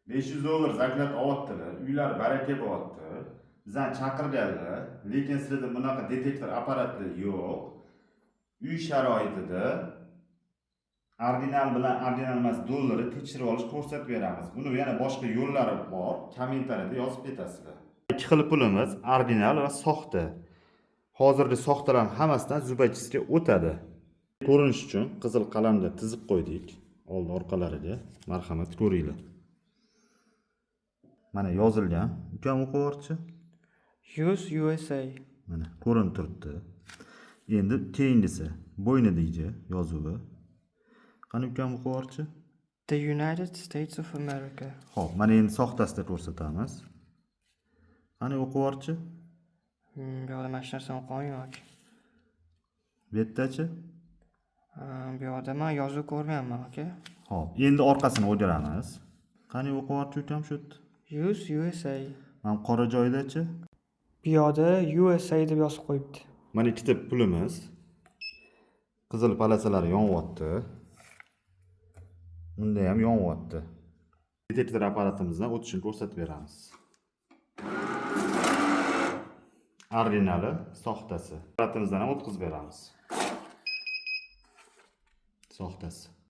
$500 zakat olyaptilar, uylar baraka bo'lyapti. Bizani chaqirganlar, lekin sizda bunaqa detektor apparatlar yo'q. Uy sharoitida ordinal bilan ordinal emas dollarni tekshirib olish ko'rsatib beramiz. Buni yana boshqa yo'llari bor, kommentariyada yozib ketasizlar. Ikki xil pulimiz ordinal va soxta. Hozirgi soxtalarning hammasidan zubachistga o'tadi. Ko'rinish uchun qizil qalamda tizib qo'ydik old orqalariga. Marhamat ko'ringlar. Mana yozilgan. Ukam o'qib-chi? Use USA. Mana ko'rinib turibdi. Endi keyingisi bo'ynidagi yozuvi. Qani ukam o'qib-chi? The United States of America. Xo'p, mana endi soxtasida ko'rsatamiz. Qani o'qib-chi? Bu yoqda mana shu narsani o'qimayman. Bu yerdachi? Bu yoqda men yozuv ko'rmayapman, aka. Xo'p, endi orqasini o'giramiz. Qani o'qib-chi ukam shu yerda? Use USA. Mana qora joydachi? Bu yoqda USA deb yozib qo'yibdi. Mana ikkita pulimiz. Qizil palasalari yonyapti. Unda ham yonyapti. Detektor apparatimizdan o'tishini ko'rsatib beramiz. Ordinali, soxtasi. Apparatimizdan ham o'tkazib beramiz. Soxtasi.